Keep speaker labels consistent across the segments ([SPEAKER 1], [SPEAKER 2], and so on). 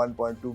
[SPEAKER 1] 1.2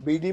[SPEAKER 1] BD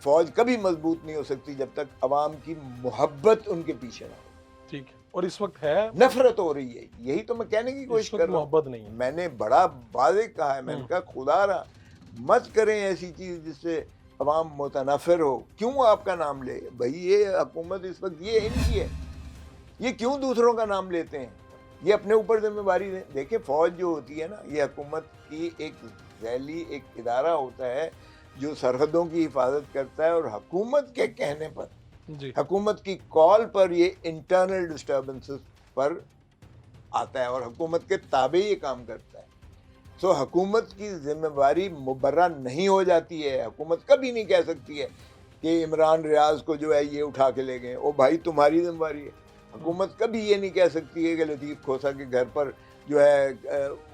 [SPEAKER 1] فوج کبھی مضبوط نہیں ہو سکتی جب تک عوام کی محبت ان کے پیچھے نہ ہو.
[SPEAKER 2] ٹھیک ہے. اور اس وقت ہے
[SPEAKER 1] نفرت ہو رہی ہے, یہی تو میں کہنے کی کوشش کر رہا ہوں.
[SPEAKER 2] محبت نہیں ہے.
[SPEAKER 1] میں نے بڑا واضح کہا ہے, میں نے کہا خدا را مت کریں ایسی چیز جس سے عوام متنفر ہو. کیوں آپ کا نام لے بھائی؟ یہ حکومت اس وقت یہ ان کی ہے, یہ کیوں دوسروں کا نام لیتے ہیں؟ یہ اپنے اوپر ذمہ داری دیں. دیکھیں فوج جو ہوتی ہے نا, یہ حکومت کی ایک ذیلی ایک ادارہ ہوتا ہے جو سرحدوں کی حفاظت کرتا ہے, اور حکومت کے کہنے پر, حکومت کی کال پر یہ انٹرنل ڈسٹربنسز پر آتا ہے اور حکومت کے تابع یہ کام کرتا ہے. سو حکومت کی ذمہ داری مبرہ نہیں ہو جاتی ہے. حکومت کبھی نہیں کہہ سکتی ہے کہ عمران ریاض کو جو ہے یہ اٹھا کے لے گئے, او بھائی تمہاری ذمہ داری ہے. حکومت کبھی یہ نہیں کہہ سکتی ہے کہ لطیف کھوسا کے گھر پر جو ہے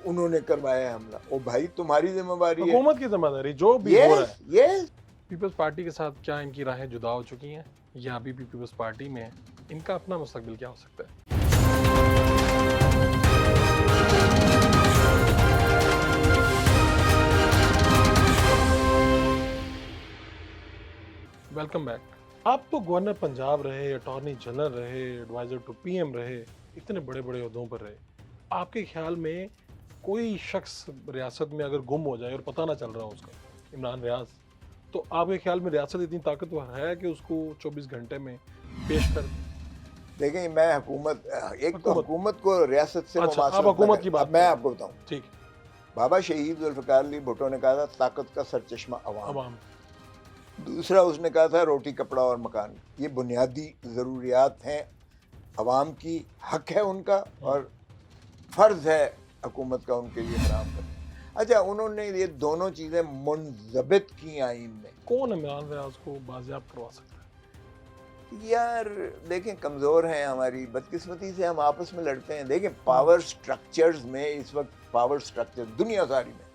[SPEAKER 1] انہوں نے کروایا ہے حملہ, او بھائی تمہاری ذمہ داری ہے.
[SPEAKER 2] حکومت کی ذمہ داری جو بھی ہو رہا ہے.
[SPEAKER 1] یس.
[SPEAKER 2] پیپلز پارٹی کے ساتھ کیا ان کی راہیں جدا ہو چکی ہیں یا ابھی بھی پیپلز پارٹی میں ہیں؟ ان کا اپنا مستقبل کیا ہو سکتا ہے؟ Welcome back. آپ تو گورنر پنجاب رہے, اٹارنی جنرل رہے, ایڈوائزر ٹو پی ایم رہے, اتنے بڑے بڑے عہدوں پر رہے. آپ کے خیال میں کوئی شخص ریاست میں اگر گم ہو جائے اور پتہ نہ چل رہا ہو اس کا, عمران ریاض, تو آپ کے خیال میں ریاست اتنی طاقتور ہے کہ اس کو 24 گھنٹے میں پیش کر دیں؟
[SPEAKER 1] دیکھیں میں حکومت کو ریاست سے
[SPEAKER 2] آپ حکومت کی بات
[SPEAKER 1] میں آپ کو بتاؤں.
[SPEAKER 2] ٹھیک.
[SPEAKER 1] بابا شہید ذوالفقار علی بھٹو نے کہا تھا طاقت کا سرچشمہ عوام. دوسرا اس نے کہا تھا روٹی کپڑا اور مکان. یہ بنیادی ضروریات ہیں عوام کی, حق ہے ان کا اور فرض ہے حکومت کا ان کے لیے فراہم کرنا. اچھا انہوں نے یہ دونوں چیزیں منضبط کی آئین میں. کون
[SPEAKER 2] عمران ریاض کو بازیاب کروا سکتا ہے؟
[SPEAKER 1] یار دیکھیں کمزور ہیں, ہماری بدقسمتی سے ہم آپس میں لڑتے ہیں. دیکھیں پاور سٹرکچرز میں اس وقت پاور سٹرکچر دنیا ساری میں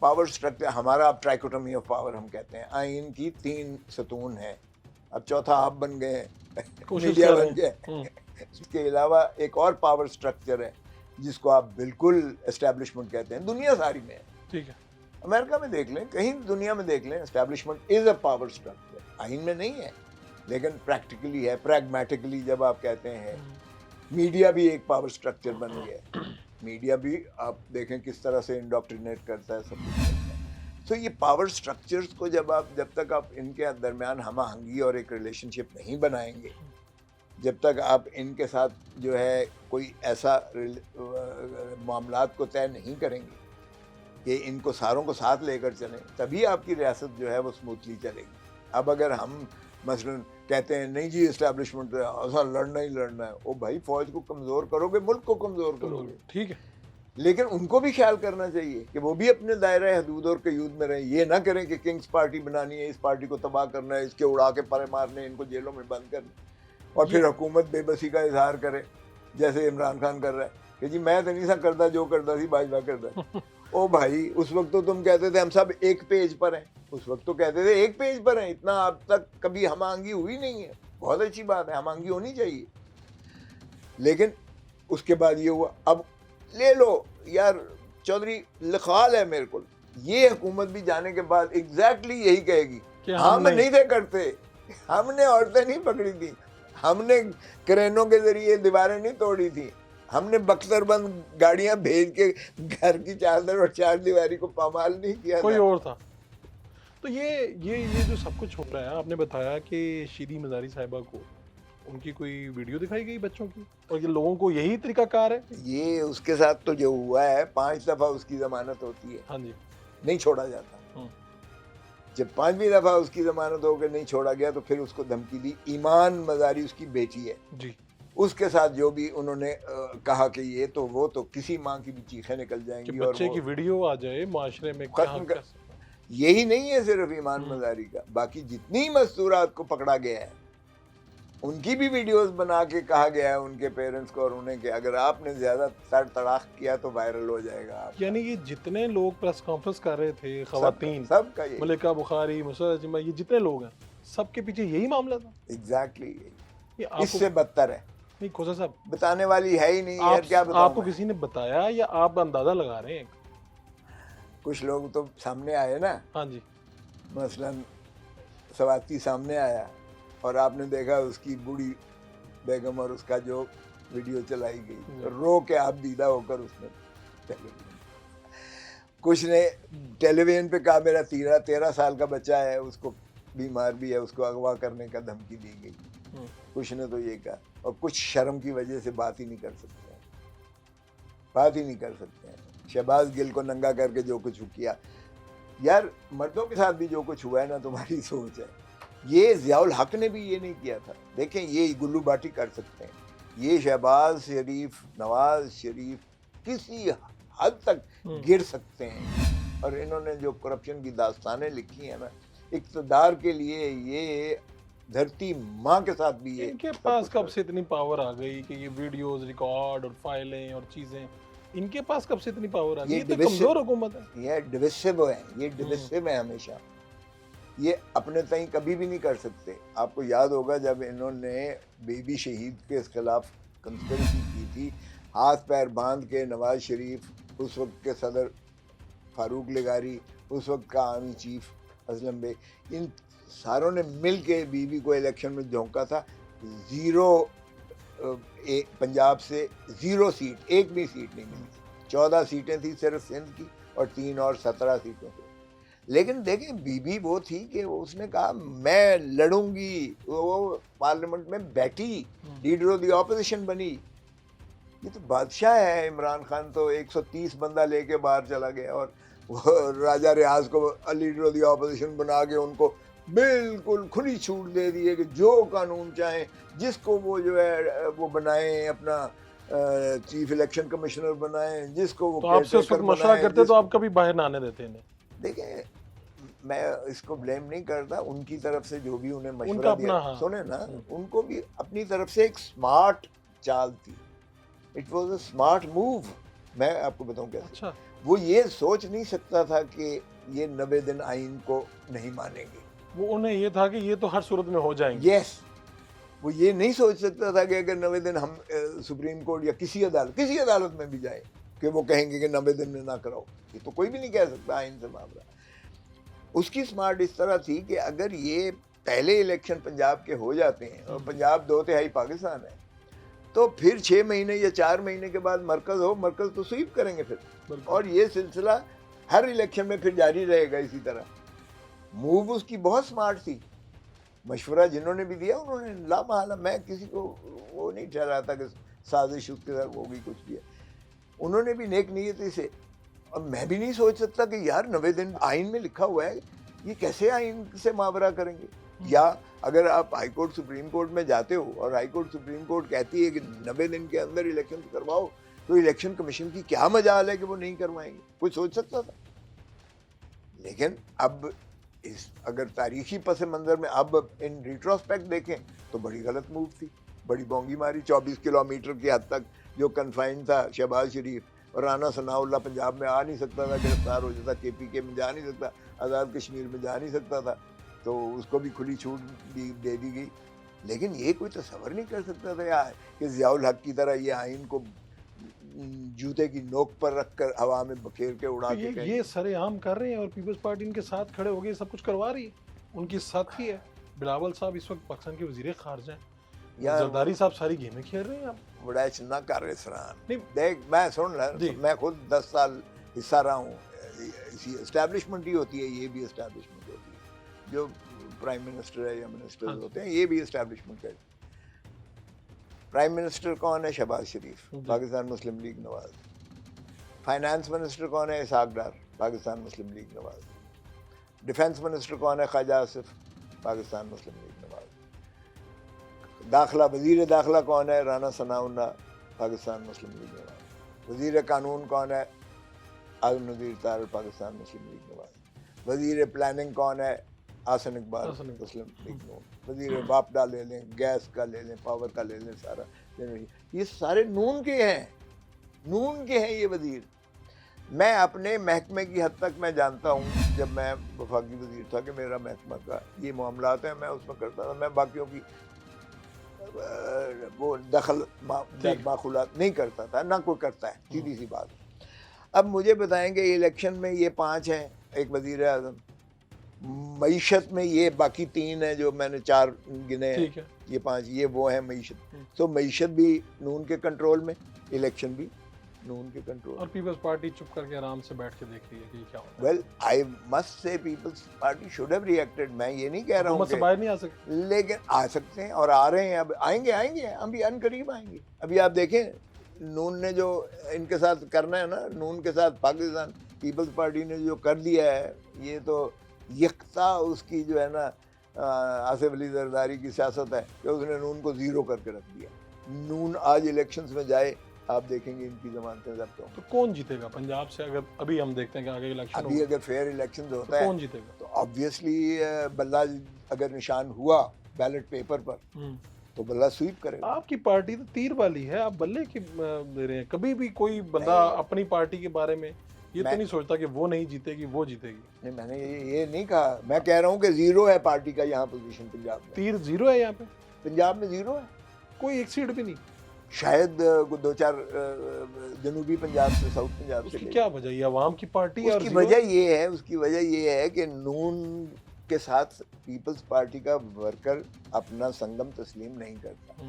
[SPEAKER 1] پاور سٹرکچر, ہمارا اب ٹرائکوٹمی آف پاور ہم کہتے ہیں. آئین کی 3 ستون ہیں, اب چوتھا آپ بن گئے ہیں, میڈیا بن گئے. اس کے علاوہ ایک اور پاور سٹرکچر ہے جس کو آپ بالکل اسٹیبلشمنٹ کہتے ہیں, دنیا ساری میں ہے.
[SPEAKER 2] ٹھیک ہے.
[SPEAKER 1] امریکہ میں دیکھ لیں, کہیں دنیا میں دیکھ لیں, establishment is a power structure. آئین میں نہیں ہے لیکن پریکٹیکلی ہے, پریگمیٹکلی جب آپ کہتے ہیں. میڈیا بھی ایک پاور سٹرکچر بن گیا ہے. میڈیا بھی آپ دیکھیں کس طرح سے انڈوکٹرینیٹ کرتا ہے, سب کچھ کرتا ہے. تو یہ پاور سٹرکچرز کو جب تک آپ ان کے درمیان ہم آہنگی اور ایک ریلیشن شپ نہیں بنائیں گے, جب تک آپ ان کے ساتھ جو ہے کوئی ایسا معاملات کو طے نہیں کریں گے کہ ان کو ساروں کو ساتھ لے کر چلیں, تبھی آپ کی ریاست جو ہے وہ سموتھلی چلے گی. اب اگر ہم مثلا کہتے ہیں نہیں جی اسٹیبلشمنٹ ایسا لڑنا ہی لڑنا ہے, او بھائی فوج کو کمزور کرو گے, ملک کو کمزور کرو گے.
[SPEAKER 2] ٹھیک ہے.
[SPEAKER 1] لیکن ان کو بھی خیال کرنا چاہیے کہ وہ بھی اپنے دائرہ حدود اور قیود میں رہیں. یہ نہ کریں کہ کنگز پارٹی بنانی ہے, اس پارٹی کو تباہ کرنا ہے, اس کے اڑا کے پرے مارنے, ان کو جیلوں میں بند کرنا, اور پھر حکومت بے بسی کا اظہار کرے جیسے عمران خان کر رہا ہے کہ جی میں تو نہیں سا کرتا جو کرتا سی باجوہ کرتا. او بھائی اس وقت تو تم کہتے تھے ہم سب ایک پیج پر ہیں, اس وقت تو کہتے تھے ایک پیج پر ہیں. اتنا اب تک کبھی ہم آہنگی ہوئی نہیں ہے. بہت اچھی بات ہے, ہم آہنگی ہونی چاہیے. لیکن اس کے بعد یہ ہوا. اب لے لو یار چودھری لخال ہے میرے کو, یہ حکومت بھی جانے کے بعد ایگزیکٹلی یہی کہے گی کہ ہم نہیں تھے کرتے, ہم نے عورتیں نہیں پکڑی تھی, ہم نے کرینوں کے ذریعے دیواریں نہیں توڑی تھی, ہم نے بختر بند گاڑیاں بھیج کے گھر کی چادر اور چار دیواری کو پامال نہیں کیا,
[SPEAKER 2] کوئی اور تھا. تو یہ جو سب کچھ ہو رہا ہے, آپ نے بتایا کہ شیدی مزاری صاحبہ کو ان کی کوئی ویڈیو دکھائی گئی بچوں کی, اور یہ لوگوں کو یہی طریقہ کار ہے. یہ
[SPEAKER 1] اس کے ساتھ تو جو ہوا ہے 5 دفعہ اس کی ضمانت ہوتی ہے.
[SPEAKER 2] ہاں جی.
[SPEAKER 1] نہیں چھوڑا جاتا. جب 5ویں دفعہ اس کی ضمانت ہو کے نہیں چھوڑا گیا تو پھر اس کو دھمکی دی. ایمان مزاری اس کی بیٹی ہے
[SPEAKER 2] جی,
[SPEAKER 1] اس کے ساتھ جو بھی انہوں نے کہا کہ یہ تو وہ تو کسی ماں کی بھی چیخیں نکل جائیں گی, اور
[SPEAKER 2] بچے کی ویڈیو آ جائے معاشرے میں
[SPEAKER 1] ختم کر. یہی نہیں ہے صرف ایمان مزاری کا, باقی جتنی مستورات کو پکڑا گیا ہے ان کی بھی ویڈیوز بنا کے کہا گیا ہے ان کے پیرنٹس کو اور انہیں کہ اگر آپ نے زیادہ سر تڑاق کیا تو وائرل ہو جائے گا.
[SPEAKER 2] یعنی یہ جتنے لوگ پریس کانفرنس کر رہے تھے, خواتین,
[SPEAKER 1] سب کا
[SPEAKER 2] ملکہ بخاری, مسرت جمعہ, یہ جتنے لوگ ہیں سب کے پیچھے یہی معاملہ تھا.
[SPEAKER 1] ایگزیکٹلی اس سے بدتر ہے.
[SPEAKER 2] نہیں کھوسا صاحب,
[SPEAKER 1] بتانے والی ہے ہی نہیں یار, کیا بتاؤں.
[SPEAKER 2] آپ کو کسی نے بتایا یا آپ اندازہ لگا رہے ہیں؟
[SPEAKER 1] کچھ لوگ تو سامنے آئے نا.
[SPEAKER 2] ہاں جی.
[SPEAKER 1] مثلاً سواتی سامنے آیا اور آپ نے دیکھا اس کی بوڑھی بیگم اور اس کا جو ویڈیو چلائی گئی، رو کے آپ دیدہ ہو کر اس نے ٹیلی ویژن، کچھ نے ٹیلی ویژن پہ کہا میرا 13 سال کا بچہ ہے، اس کو بیمار بھی ہے، اس کو اغوا کرنے کا دھمکی دی گئی، کچھ نے تو یہ کہا، اور کچھ شرم کی وجہ سے بات ہی نہیں کر سکتے ہیں، شہباز گل کو ننگا کر کے جو کچھ کیا. یار مردوں کے ساتھ بھی جو کچھ ہوا ہے نا، تمہاری سوچ ہے. یہ ضیاء الحق نے بھی یہ نہیں کیا تھا. دیکھیں یہ گلو باٹی کر سکتے ہیں، یہ شہباز شریف، نواز شریف کسی حد تک گر سکتے ہیں، اور انہوں نے جو کرپشن کی داستانیں لکھی ہیں نا اقتدار کے لیے، یہ دھرتی ماں کے ساتھ بھی یہ
[SPEAKER 2] ان کے پاس کب سے اتنی پاور آ گئی کہ یہ ویڈیوز ریکارڈ اور فائلیں اور چیزیں، ان کے پاس کب سے اتنی پاور آ گئی؟ یہ تو کمزور حکومت ہے.
[SPEAKER 1] یہ ڈویسو ہے، یہ ڈویسو ہے ہمیشہ، یہ اپنے تئیں کبھی بھی نہیں کر سکتے. آپ کو یاد ہوگا جب انہوں نے بی بی شہید کے خلاف کنسپریسی کی تھی، ہاتھ پیر باندھ کے نواز شریف، اس وقت کے صدر فاروق لغاری، اس وقت کا آرمی چیف اسلم بے، ان ساروں نے مل کے بی بی کو الیکشن میں جھونکا تھا. پنجاب سے 0 سیٹ، ایک بھی سیٹ نہیں ملی. 14 سیٹیں تھیں صرف سندھ کی، اور 3 اور 17 سیٹوں سے. لیکن دیکھیں بی بی وہ تھی کہ اس نے کہا میں لڑوں گی، وہ پارلیمنٹ میں بیٹھی، لیڈر آف دی اپوزیشن بنی. یہ تو بادشاہ ہے. عمران خان تو 130 بندہ لے کے باہر چلا گیا، اور راجہ ریاض کو لیڈر آف دی اپوزیشن بنا کے ان کو بالکل کھلی چھوٹ دے دی ہے کہ جو قانون چاہیں، جس کو وہ جو ہے وہ بنائیں، اپنا چیف الیکشن کمشنر بنائیں، جس کو وہ.
[SPEAKER 2] تو آپ سے اس وقت مشورہ کرتے تو آپ کبھی باہر نہ آنے دیتے انہیں؟
[SPEAKER 1] دیکھیں میں اس کو بلیم نہیں کرتا، ان کی طرف سے جو بھی انہیں مشورہ دیا، سنیں نا، ان کو بھی اپنی طرف سے ایک سمارٹ چال تھی. It was a smart move. میں آپ کو بتاؤں کیسے.
[SPEAKER 2] اچھا.
[SPEAKER 1] وہ یہ سوچ نہیں سکتا تھا کہ یہ 90 دن آئین کو نہیں مانیں گے.
[SPEAKER 2] وہ انہیں یہ تھا کہ یہ تو ہر صورت میں ہو جائیں گے.
[SPEAKER 1] یس. وہ یہ نہیں سوچ سکتا تھا کہ اگر 90 دن ہم سپریم کورٹ یا کسی عدالت میں بھی جائیں کہ وہ کہیں گے کہ 90 دن میں نہ کراؤ. یہ تو کوئی بھی نہیں کہہ سکتا آئین سے معاملہ. اس کی سمارٹ اس طرح تھی کہ اگر یہ پہلے الیکشن پنجاب کے ہو جاتے ہیں، اور پنجاب 2/3 پاکستان ہے، تو پھر 6 مہینے یا 4 مہینے کے بعد مرکز تو سویپ کریں گے پھر. اور یہ سلسلہ ہر الیکشن میں پھر جاری رہے گا اسی طرح. موو اس کی بہت سمارٹ تھی. مشورہ جنہوں نے بھی دیا انہوں نے لا محالہ، میں کسی کو وہ نہیں ٹھہراتا کہ سازش اس کے ساتھ ہوگی کچھ بھی ہے. انہوں نے بھی نیک نیتی سے. اور میں بھی نہیں سوچ سکتا کہ یار 90 دن آئین میں لکھا ہوا ہے، یہ کیسے آئین سے ماورا کریں گے. یا اگر آپ ہائی کورٹ سپریم کورٹ میں جاتے ہو اور ہائی کورٹ سپریم کورٹ کہتی ہے کہ 90 دن کے اندر الیکشن کرواؤ، تو الیکشن کمیشن کی کیا مجال ہے کہ وہ نہیں کروائیں گے؟ کوئی سوچ سکتا تھا؟ لیکن اب اگر تاریخی پس منظر میں اب ان ریٹروسپیکٹ دیکھیں تو بڑی غلط موو تھی، بڑی بونگی ماری. 24 کلومیٹر کی حد تک جو کنفائن تھا شہباز شریف، اور رانا ثناء اللہ پنجاب میں آ نہیں سکتا تھا، گرفتار ہو جاتا، KPK میں جا نہیں سکتا، آزاد کشمیر میں جا نہیں سکتا تھا، تو اس کو بھی کھلی چھوٹ دے دی گئی. لیکن یہ کوئی تصور نہیں کر سکتا تھا کہ ضیاء الحق کی طرح یہ آئین کو جوتے کی نوک پر رکھ کر ہوا میں بکھیر کے اڑا کے
[SPEAKER 2] یہ سرے عام کر رہے ہیں، اور پیپلز پارٹی ان کے ساتھ کھڑے ہو گئے، سب کچھ کروا رہی ہے، ان کی ساتھی ہے. بلاول صاحب اس وقت پاکستان کے وزیر خارجہ ہیں، زرداری صاحب ساری گیمیں کھیل رہے ہیں. آپ
[SPEAKER 1] بڑا نہ کر رہے سران. دیکھ میں سن رہا، میں خود 10 سال حصہ رہا ہوں. اسی اسٹیبلشمنٹ ہی ہوتی ہے، یہ بھی اسٹیبلشمنٹ ہوتی ہے. جو پرائم منسٹر ہے یا منسٹر ہوتے ہیں، یہ بھی اسٹیبلشمنٹ ہے. پرائم منسٹر کون ہے؟ شہباز شریف، پاکستان مسلم لیگ نواز. فائنانس منسٹر کون ہے؟ اسحاق ڈار، پاکستان مسلم لیگ نواز. ڈیفنس منسٹر کون ہے؟ خواجہ آصف، پاکستان مسلم لیگ نواز. وزیر داخلہ کون ہے؟ رانا ثناء اللہ، پاکستان مسلم لیگ نواز. وزیر قانون کون ہے؟ عالم نذیر طاہر، پاکستان مسلم لیگ نواز. وزیر پلاننگ کون ہے؟ حسن اقبال، مسلم لیگ نواز. وزیر واپڈا لے لیں، گیس کا لے لیں، پاور کا لے لیں، سارا یہ سارے نون کے ہیں یہ وزیر. میں اپنے محکمے کی حد تک میں جانتا ہوں، جب میں وفاقی وزیر تھا کہ میرا محکمہ کا یہ معاملات ہیں، میں اس میں کرتا تھا. میں باقیوں کی وہ دخل مداخلات نہیں کرتا تھا، نہ کوئی کرتا ہے، سیدھی سی بات. اب مجھے بتائیں کہ الیکشن میں یہ 5 ہیں، ایک وزیر اعظم، معیشت میں یہ باقی 3 ہیں جو میں نے 4 گنے ہیں,
[SPEAKER 2] ٹھیک ہے,
[SPEAKER 1] یہ 5 یہ وہ ہیں معیشت. تو معیشت بھی نون کے کنٹرول میں, الیکشن بھی نون کے کنٹرول.
[SPEAKER 2] اور پیپلز پارٹی چپ کر کے آرام سے بیٹھ کے دیکھ رہی ہے کہ یہ کیا ہوتا ہے.
[SPEAKER 1] Well I must say Peoples Party should have reacted. میں یہ نہیں کہہ رہا ہوں
[SPEAKER 2] حکومت سے باہر نہیں آ سکتے,
[SPEAKER 1] لیکن آ سکتے ہیں اور آ رہے ہیں, اب آئیں گے ابھی ان قریب آئیں گے. ابھی آپ دیکھیں نون نے جو ان کے ساتھ کرنا ہے نا, نون کے ساتھ پاکستان پیپلز پارٹی نے جو کر دیا ہے, یہ تو یکتا اس کی جو ہے نا آصف علی زرداری کی سیاست ہے کہ اس نے نون کو 0 کر کے رکھ دیا. نون آج الیکشنز میں جائے, آپ دیکھیں گے ان کی ضمانتیں ضبط ہوں.
[SPEAKER 2] تو کون جیتے گا پنجاب سے؟ اگر ابھی ہم دیکھتے ہیں کہ آگے الیکشن
[SPEAKER 1] ابھی اگر فیئر الیکشن ہوتا ہے
[SPEAKER 2] کون جیتے گا؟
[SPEAKER 1] تو آبویسلی بلہ اگر نشان ہوا بیلٹ پیپر پر تو بلہ سویپ کرے گا.
[SPEAKER 2] آپ کی پارٹی تو تیر والی ہے, آپ بلے کی دے رہے ہیں. کبھی بھی کوئی بندہ اپنی پارٹی کے بارے میں یہ تو نہیں سوچتا کہ وہ نہیں جیتے گی, وہ جیتے گی.
[SPEAKER 1] نہیں, میں نے یہ نہیں کہا, میں کہہ رہا ہوں کہ 0 ہے پارٹی کا یہاں پوزیشن پنجاب میں.
[SPEAKER 2] تیر 0 ہے یہاں پہ,
[SPEAKER 1] پنجاب میں 0 ہے,
[SPEAKER 2] کوئی ایک سیٹ بھی نہیں.
[SPEAKER 1] شاید 2-4 جنوبی پنجاب سے, ساؤتھ پنجاب سے.
[SPEAKER 2] کیا وجہ ہے؟ عوام کی پارٹی ہے.
[SPEAKER 1] اس کی وجہ یہ ہے کہ نون کے ساتھ پیپلز پارٹی کا ورکر اپنا سنگم تسلیم نہیں کرتا.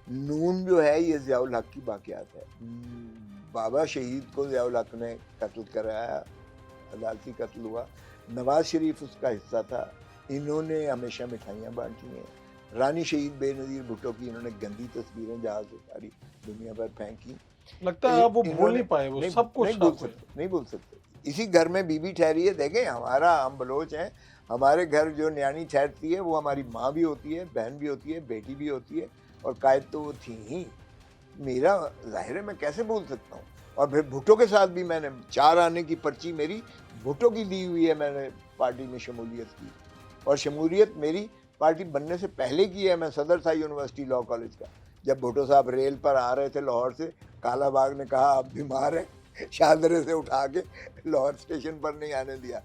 [SPEAKER 1] نون جو ہے یہ ضیاء الحق کی باقیات ہے. بابا شہید کو ضیاء الحق نے قتل کرایا, عدالتی قتل ہوا. نواز شریف اس کا حصہ تھا, انہوں نے ہمیشہ مٹھائیاں بانٹی ہیں. رانی شہید بے نظیر بھٹو کی انہوں نے گندی تصویریں جہاز سے ساری دنیا پر پھینکی.
[SPEAKER 2] لگتا ہے آپ وہ بول نہیں پائے, وہ سب کچھ
[SPEAKER 1] نہیں بول سکتے. اسی گھر میں بی بی ٹھہری ہے. دیکھیں ہمارا, ہم بلوچ ہیں, ہمارے گھر جو نیانی ٹھہرتی ہے وہ ہماری ماں بھی ہوتی ہے, بہن بھی ہوتی ہے, بیٹی بھی ہوتی ہے, اور قائد تو وہ تھی ہی. میرا ظاہر ہے میں کیسے بول سکتا ہوں. اور پھر بھٹو کے ساتھ بھی میں نے 4 آنے کی پرچی میری بھٹو کی دی ہوئی ہے. میں نے پارٹی میں شمولیت کی, اور شمولیت میری پارٹی بننے سے پہلے کی ہے. میں صدر تھا یونیورسٹی لاء کالج کا. جب بھٹو صاحب ریل پر آ رہے تھے لاہور سے, کالا باغ نے کہا آپ بیمار ہیں, شاہدرے سے اٹھا کے لاہور اسٹیشن پر نہیں آنے دیا.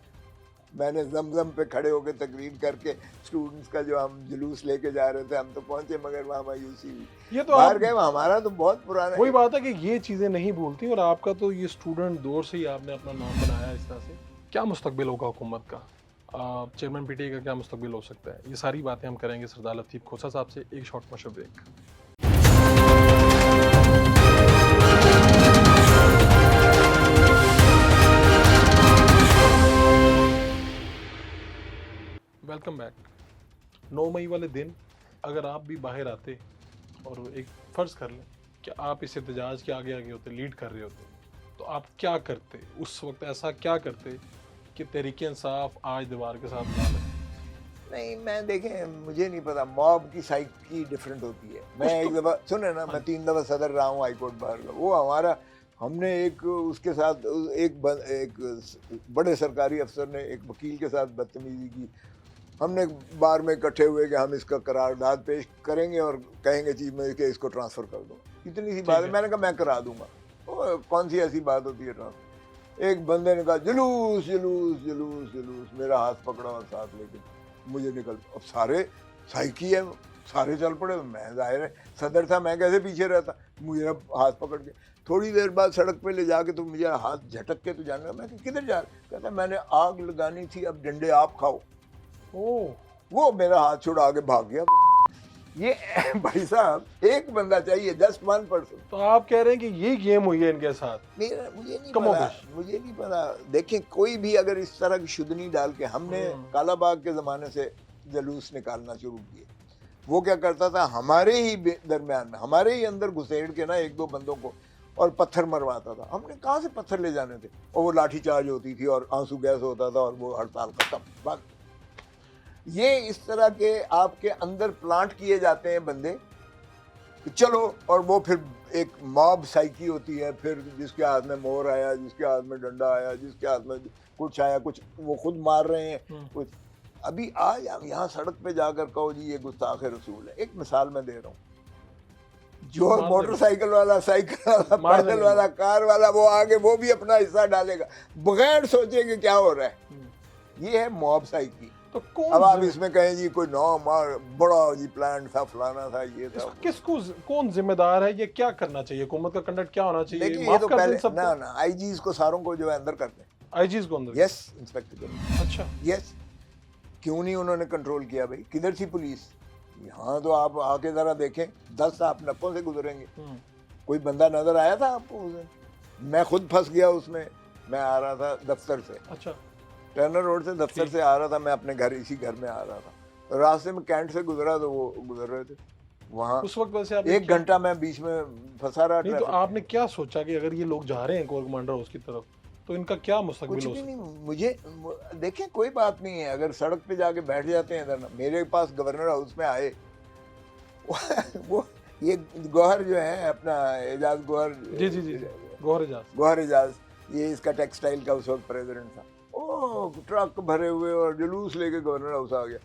[SPEAKER 1] میں نے زمزم پہ کھڑے ہو کے تقریر کر کے اسٹوڈنٹس کا جو ہم جلوس لے کے جا رہے تھے, ہم تو پہنچے مگر وہاں مایوسی ہوئی.
[SPEAKER 2] یہ تو
[SPEAKER 1] باہر گئے, ہمارا تو بہت پرانا
[SPEAKER 2] وہی بات ہے کہ یہ چیزیں نہیں بھولتی. اور آپ کا تو یہ اسٹوڈنٹ دور سے ہی آپ نے اپنا نام بنایا اس طرح سے. کیا مستقبل ہوگا حکومت کا, چیئرمین پی ٹی آئی کا کیا مستقبل ہو سکتا ہے؟ یہ ساری باتیں ہم کریں گے سردار لطیف کھوسہ صاحب سے. ایک شارٹ مشورہ بریک. Welcome back. 9 مئی والے دن اگر آپ بھی باہر آتے اور ایک فرض کر لیں کہ آپ اس احتجاج کے آگے ہوتے, لیڈ کر رہے ہوتے, تو آپ کیا کرتے اس وقت؟ ایسا کیا کرتے کہ تحریک انصاف آج دیوار کے ساتھ نہ لگے؟
[SPEAKER 1] نہیں, میں دیکھیں مجھے نہیں پتا, موب کی سائیکی ڈفرینٹ ہوتی ہے. میں ایک دفعہ سنیں نا, میں 3 دفعہ صدر رہا ہوں ہائی کورٹ بار کا. وہ ہمارا, ہم نے ایک اس کے ساتھ ایک بڑے سرکاری افسر نے ایک وکیل کے ساتھ بدتمیزی کی. ہم نے بار میں اکٹھے ہوئے کہ ہم اس کا قرارداد پیش کریں گے اور کہیں گے چیف میں کہ اس کو ٹرانسفر کر دو. اتنی سی بات ہے. میں نے کہا میں کرا دوں گا. کون سی ایسی بات ہوتی ہے ٹرانسفر؟ ایک بندے نے کہا جلوس جلوس جلوس جلوس, میرا ہاتھ پکڑا اور ساتھ لے کے مجھے نکل. اب سارے سائیکی ہے, سارے چل پڑے. میں ظاہر ہے صدر تھا, میں کیسے پیچھے رہتا. مجھے ہاتھ پکڑ کے تھوڑی دیر بعد سڑک پہ لے جا کے تو مجھے ہاتھ جھٹک کے تو جانا. میں کہ کدھر جا رہا؟ کہتا میں نے آگ لگانی تھی, اب ڈنڈے آپ کھاؤ. وہ میرا ہاتھ چھڑا کے بھاگ گیا. یہ بھائی صاحب ایک بندہ چاہیے, 1%.
[SPEAKER 2] تو آپ کہہ رہے ہیں کہ یہ گیم ہوئی ہے ان کے ساتھ؟
[SPEAKER 1] مجھے نہیں پتا. دیکھیں کوئی بھی اگر اس طرح کی شدنی ڈال کے, ہم نے کالا باغ کے زمانے سے جلوس نکالنا شروع کیے. وہ کیا کرتا تھا, ہمارے ہی درمیان میں, ہمارے ہی اندر گھسیڑ کے نا 1-2 بندوں کو اور پتھر مرواتا تھا. ہم نے کہاں سے پتھر لے جانے تھے؟ اور وہ لاٹھی چارج ہوتی تھی اور آنسو گیس ہوتا تھا اور وہ ہڑتال ختم. بس یہ اس طرح کے آپ کے اندر پلانٹ کیے جاتے ہیں بندے, چلو. اور وہ پھر ایک موب سائیکی ہوتی ہے. پھر جس کے ہاتھ میں مور آیا, جس کے ہاتھ میں ڈنڈا آیا, جس کے ہاتھ میں کچھ آیا, کچھ وہ خود مار رہے ہیں, کچھ. ابھی آج ہم یہاں سڑک پہ جا کر کہو جی یہ گستاخ رسول ہے. ایک مثال میں دے رہا ہوں, جو موٹر سائیکل والا, سائیکل والا, پیدل والا, کار والا, وہ آگے وہ بھی اپنا حصہ ڈالے گا بغیر سوچے کہ کیا ہو رہا ہے. یہ ہے موب سائیکی. اب آپ اس میں کہیں جی کوئی بڑا جی پلان تھا, فلانا تھا, یہ تھا.
[SPEAKER 2] کس کو کون ذمہ دار ہے؟ یہ کیا کرنا چاہیے؟ حکومت کا کنڈکٹ کیا ہونا چاہیے؟
[SPEAKER 1] دیکھیں یہ تو پہلے نا آئی جیز کو ساروں کو جو ہے اندر کرتے ہیں.
[SPEAKER 2] آئی جیز کو اندر؟
[SPEAKER 1] یس, انسپیکٹر.
[SPEAKER 2] اچھا,
[SPEAKER 1] یس. کیوں نہیں انہوں نے کنٹرول کیا بھائی؟ کدھر تھی پولیس؟ یہاں تو آپ آ کے ذرا دیکھیں، 10 آپ نپوں سے گزریں گے، کوئی بندہ نظر آیا تھا آپ کو اس دن؟ میں خود پھنس گیا اس میں. میں آ رہا تھا دفتر سے،
[SPEAKER 2] اچھا
[SPEAKER 1] ٹرنر روڈ سے دفتر سے آ رہا تھا، میں اپنے گھر اسی گھر میں آ رہا تھا، راستے میں کینٹ سے گزرا تو وہ گزر رہے تھے وہاں.
[SPEAKER 2] اس وقت ویسے آپ
[SPEAKER 1] 1 گھنٹہ میں بیچ میں پھنسا رہا
[SPEAKER 2] نہیں تو
[SPEAKER 1] ٹریفک.
[SPEAKER 2] آپ نے کیا سوچا کہ اگر یہ لوگ جا رہے ہیں کور کمانڈر ہاؤس کی طرف تو ان کا کیا مستقبل
[SPEAKER 1] کچھ
[SPEAKER 2] ہو
[SPEAKER 1] بھی
[SPEAKER 2] سکتا
[SPEAKER 1] نہیں. مجھے دیکھیں کوئی بات نہیں ہے، اگر سڑک پہ جا کے بیٹھ جاتے ہیں ادھر. میرے پاس گورنر ہاؤس میں آئے وہ یہ گوہر جو ہے اپنا اعجاز گوہر،
[SPEAKER 2] جی جی جی گوہر اعجاز،
[SPEAKER 1] گوہر اعجاز، یہ اس کا ٹیکسٹائل کا اس وقت پریزیڈنٹ تھا. او ٹرک بھرے ہوئے اور جلوس لے کے گورنر ہاؤس آ گیا.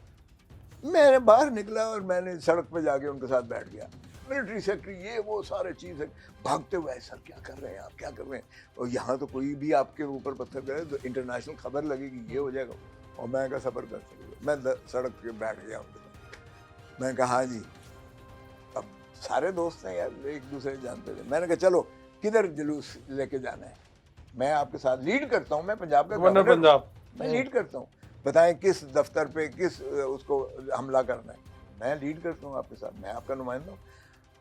[SPEAKER 1] میں نے باہر نکلا اور میں نے سڑک پہ جا کے ان کے ساتھ بیٹھ گیا. ملٹری سیکٹری یہ وہ سارے چیز بھاگتے ہوئے، سر کیا کر رہے ہیں آپ، کیا کر رہے ہیں؟ اور یہاں تو کوئی بھی آپ کے اوپر پتھر کرے تو انٹرنیشنل خبر لگے گی، یہ ہو جائے گا. اور میں کہا صبر کر سکوں. میں سڑک پہ بیٹھ گیا ان کے ساتھ. میں کہا ہاں جی، اب سارے دوست ہیں یار، ایک دوسرے جانتے تھے. میں نے کہا چلو کدھر جلوس لے کے جانا ہے؟ میں آپ کے ساتھ لیڈ کرتا ہوں، میں پنجاب کا
[SPEAKER 2] گورنر
[SPEAKER 1] گورنر
[SPEAKER 2] پنجاب،
[SPEAKER 1] میں لیڈ کرتا ہوں. بتائیں کس دفتر پہ کس اس کو حملہ کرنا ہے؟ میں لیڈ کرتا ہوں آپ کے ساتھ، میں آپ کا نمائندہ ہوں.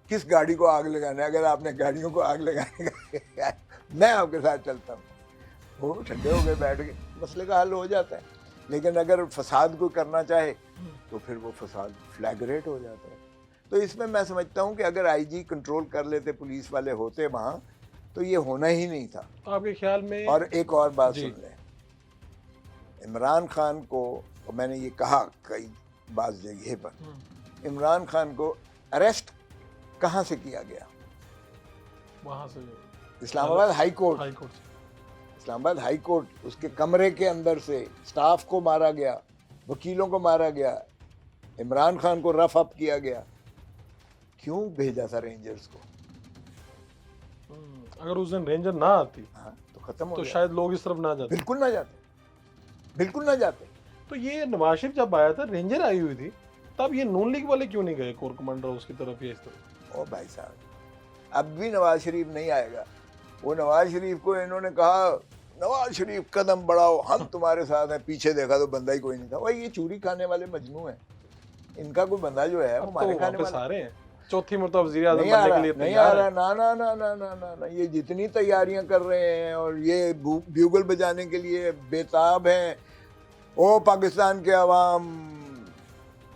[SPEAKER 1] کس گاڑی کو آگ لگانا ہے؟ اگر آپ نے گاڑیوں کو آگ لگانے کا میں آپ کے ساتھ چلتا ہوں. وہ ٹھنڈے ہو گئے، بیٹھ گئے، مسئلے کا حل ہو جاتا ہے. لیکن اگر فساد کو کرنا چاہے تو پھر وہ فساد فلیگریٹ ہو جاتا ہے. تو اس میں میں سمجھتا ہوں کہ اگر آئی جی کنٹرول کر لیتے، پولیس والے ہوتے وہاں، تو یہ ہونا ہی نہیں تھا.
[SPEAKER 2] آپ کے خیال میں؟
[SPEAKER 1] اور ایک اور بات
[SPEAKER 2] جی.
[SPEAKER 1] سن لیں، عمران خان کو، میں نے یہ کہا کئی بعض جگہ پر، عمران خان کو اریسٹ کہاں سے کیا گیا؟
[SPEAKER 2] وہاں سے
[SPEAKER 1] اسلام آباد ہائی کورٹ.
[SPEAKER 2] ہائی کورٹ سے.
[SPEAKER 1] اسلام آباد ہائی کورٹ، اس کے کمرے کے اندر سے سٹاف کو مارا گیا، وکیلوں کو مارا گیا، عمران خان کو رف اپ کیا گیا. کیوں بھیجا تھا رینجرز کو؟
[SPEAKER 2] اگر اس دن رینجر نہ آتی
[SPEAKER 1] تو ختم ہو
[SPEAKER 2] تو
[SPEAKER 1] گیا.
[SPEAKER 2] شاید لوگ اس طرف نہ جاتے.
[SPEAKER 1] بالکل نہ جاتے، بالکل نہ جاتے.
[SPEAKER 2] تو یہ نواز شریف جب آیا تھا، رینجر آئی ہوئی تھی، تب یہ نون لیگ والے کیوں نہیں گئے کور کمانڈر ہاؤس کی طرف یا اس طرف؟
[SPEAKER 1] او بھائی صاحب، اب بھی نواز شریف نہیں آئے گا. وہ نواز شریف کو انہوں نے کہا نواز شریف قدم بڑھاؤ، ہم تمہارے ساتھ ہیں. پیچھے دیکھا تو بندہ ہی کوئی نہیں تھا. وہ یہ چوری کھانے والے مجنوں ہیں، ان کا کوئی بندہ جو ہے وہ مارے کھانے والا.
[SPEAKER 2] سارے ہیں چوتھی مرتبہ وزیر اعظم
[SPEAKER 1] نہیں آ
[SPEAKER 2] بننے
[SPEAKER 1] رہا،
[SPEAKER 2] کے لیے
[SPEAKER 1] نہیں آ
[SPEAKER 2] تیار
[SPEAKER 1] رہا.
[SPEAKER 2] ہیں.
[SPEAKER 1] نا یہ جتنی تیاریاں کر رہے ہیں اور یہ بیوگل بجانے کے لیے بےتاب ہیں. او پاکستان کے عوام،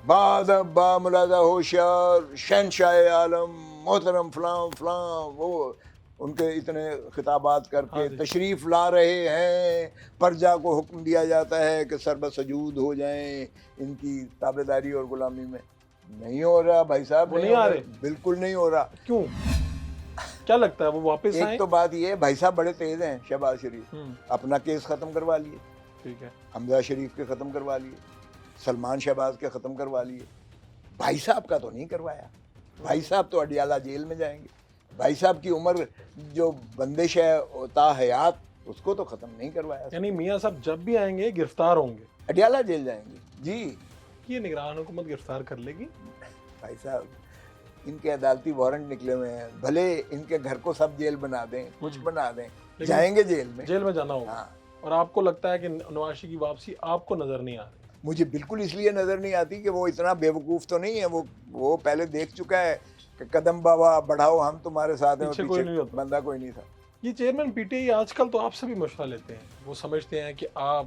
[SPEAKER 1] با ملازہ ہوشیار، شہنشاہ عالم، محترم فلاں فلاں، وہ ان کے اتنے خطابات کر کے تشریف لا رہے ہیں. پرجا کو حکم دیا جاتا ہے کہ سربہ سجود ہو جائیں ان کی تابعداری اور غلامی میں. نہیں ہو رہا بھائی صاحب،
[SPEAKER 2] وہ نہیں آ رہے،
[SPEAKER 1] بالکل نہیں ہو رہا.
[SPEAKER 2] کیوں؟ کیا لگتا ہے وہ واپس آئیں؟
[SPEAKER 1] ایک تو بات یہ ہے، بھائی صاحب بڑے تیز ہیں. شہباز شریف اپنا کیس ختم کروا لیے،
[SPEAKER 2] ٹھیک ہے،
[SPEAKER 1] حمزہ شریف کے ختم کروا لیے، سلمان شہباز کے ختم کروا لیے. بھائی صاحب کا تو نہیں کروایا. بھائی صاحب تو اڈیالہ جیل میں جائیں گے. بھائی صاحب کی عمر جو بندش ہے تا حیات، اس کو تو ختم نہیں کروایا.
[SPEAKER 2] یعنی میاں صاحب جب بھی آئیں گے گرفتار ہوں گے،
[SPEAKER 1] اڈیالہ جیل جائیں گے. جی،
[SPEAKER 2] یہ نگران حکومت گرفتار کر لے گی.
[SPEAKER 1] بھائی صاحب ان کے عدالتی وارنٹ نکلے ہوئے ہیں، بھلے ان کے گھر کو سب جیل بنا دیں، کچھ بنا دیں، جائیں گے جیل میں.
[SPEAKER 2] جیل میں جانا ہوگا. اور آپ کو لگتا ہے کہ نواز شریف کی واپسی آپ کو نظر نہیں آ رہی؟
[SPEAKER 1] مجھے بالکل اس لیے نظر نہیں آتی کہ وہ اتنا بے وقوف تو نہیں ہے. وہ پہلے دیکھ چکا ہے کہ قدم بابا بڑھاؤ، ہم تمہارے ساتھ ہیں، اور پیچھے بندہ کوئی نہیں تھا.
[SPEAKER 2] یہ چیئرمین پی ٹی آئی آج کل تو آپ سے بھی مشورہ لیتے ہیں، وہ سمجھتے ہیں کہ آپ